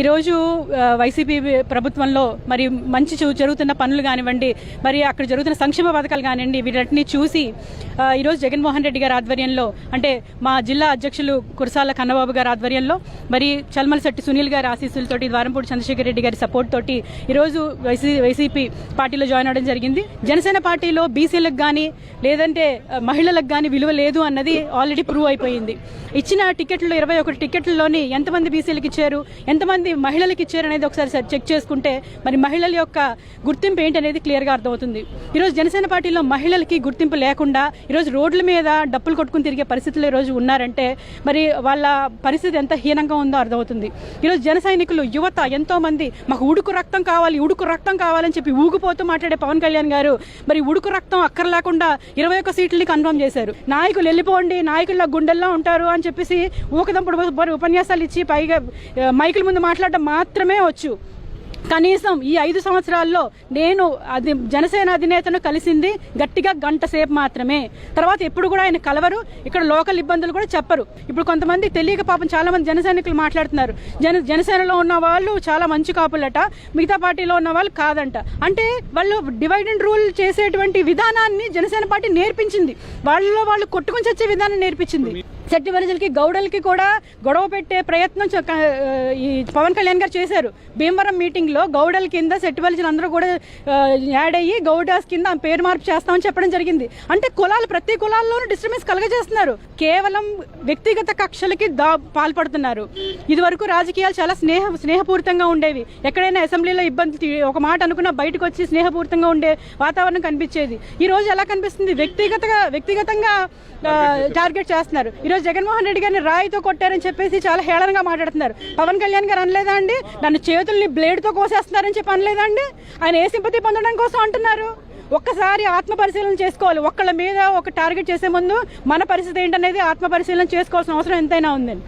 ఈరోజు వైసీపీ ప్రభుత్వంలో మరి మంచి జరుగుతున్న పనులు కానివ్వండి, మరి అక్కడ జరుగుతున్న సంక్షేమ పథకాలు కానివ్వండి, వీటన్నిటిని చూసి ఈరోజు జగన్మోహన్ రెడ్డి గారి ఆధ్వర్యంలో, అంటే మా జిల్లా అధ్యక్షులు కురసాల కన్నబాబు గారి ఆధ్వర్యంలో, మరి చల్మలశెట్టి సునీల్ గారి ఆశీస్సులతోటి, ద్వారంపూడి చంద్రశేఖర్ రెడ్డి గారి సపోర్ట్ తోటి ఈరోజు వైసీపీ పార్టీలో జాయిన్ అవడం జరిగింది. జనసేన పార్టీలో బీసీలకు కానీ లేదంటే మహిళలకు కానీ విలువ లేదు అన్నది ఆల్రెడీ ప్రూవ్ అయిపోయింది. ఇచ్చిన టికెట్లు 21 టికెట్లలోని ఎంతమంది బీసీలకు ఇచ్చారు, ఎంతమంది మహిళలకు ఇచ్చారు అనేది ఒకసారి చెక్ చేసుకుంటే మరి మహిళల యొక్క గుర్తింపు ఏంటనేది క్లియర్గా అర్థమవుతుంది. ఈరోజు జనసేన పార్టీలో మహిళలకి గుర్తింపు లేకుండా ఈరోజు రోడ్ల మీద డప్పులు కొట్టుకుని తిరిగే పరిస్థితులు ఈరోజు ఉన్నారంటే మరి వాళ్ళ పరిస్థితి ఎంత హీనంగా ఉందో అర్థమవుతుంది. ఈరోజు జన సైనికులు, యువత ఎంతో మంది మాకు ఉడుకు రక్తం కావాలి, ఉడుకు రక్తం కావాలని చెప్పి ఊగిపోతూ మాట్లాడే పవన్ కళ్యాణ్ గారు మరి ఉడుకు రక్తం అక్కర్లేకుండా 21 సీట్లని కన్ఫర్మ్ చేశారు. నాయకులు వెళ్ళిపోండి, నాయకుల్లో గుండెల్లో ఉంటారు అని చెప్పేసి ఊకదంపుడు ఉపన్యాసాలు ఇచ్చి పైగా మైకుల ముందు మాట్లాడడం మాత్రమే వచ్చు. కనీసం ఈ 5 సంవత్సరాల్లో నేను జనసేన అధినేతను కలిసింది గట్టిగా గంట సేపు మాత్రమే. తర్వాత ఎప్పుడు కూడా ఆయన కలవరు, ఇక్కడ లోకల్ ఇబ్బందులు కూడా చెప్పరు. ఇప్పుడు కొంతమంది తెలియక పాపం చాలా మంది జన సైనికులు మాట్లాడుతున్నారు, జనసేనలో ఉన్న వాళ్ళు చాలా మంచి కాపులట, మిగతా పార్టీలో ఉన్న వాళ్ళు కాదంట. అంటే వాళ్ళు డివైడ్ అండ్ రూల్ చేసేటువంటి విధానాన్ని జనసేన పార్టీ నేర్పించింది, వాళ్ళలో వాళ్ళు కొట్టుకుని చచ్చే విధానం నేర్పించింది. శెట్టి వనిజలకి, గౌడలకి కూడా గొడవ పెట్టే ప్రయత్నం ఈ పవన్ కళ్యాణ్ గారు చేశారు. భీమవరం మీటింగ్ లో గౌడల కింద శెట్టి వనిజలు అందరూ కూడా యాడ్ అయ్యి గౌడాస్ కింద పేరు మార్పు చేస్తామని చెప్పడం జరిగింది. అంటే కులాలు, ప్రతి కులాల్లోనూ డిస్టర్బెన్స్ కలగజేస్తున్నారు, కేవలం వ్యక్తిగత కక్షలకి పాల్పడుతున్నారు. ఇది వరకు రాజకీయాలు చాలా స్నేహపూరితంగా ఉండేవి. ఎక్కడైనా అసెంబ్లీలో ఇబ్బంది ఒక మాట అనుకున్నా బయటకు వచ్చి స్నేహపూరితంగా ఉండే వాతావరణం కనిపించేది. ఈ రోజు ఎలా కనిపిస్తుంది? వ్యక్తిగతంగా టార్గెట్ చేస్తున్నారు. ఈరోజు జగన్మోహన్ రెడ్డి గారిని రాయితో కొట్టారని చెప్పేసి చాలా హేళనగా మాట్లాడుతున్నారు. పవన్ కళ్యాణ్ గారు అనలేదా అండి, నన్ను చేతుల్ని బ్లేడ్తో కోసేస్తున్నారని చెప్పి అనలేదా అండి? ఆయన ఏ సింపతి పొందడం కోసం అంటున్నారు? ఒక్కసారి ఆత్మ పరిశీలన చేసుకోవాలి. ఒక్కళ్ళ మీద ఒక టార్గెట్ చేసే ముందు మన పరిస్థితి ఏంటనేది ఆత్మ పరిశీలన చేసుకోవాల్సిన అవసరం ఎంతైనా ఉందండి.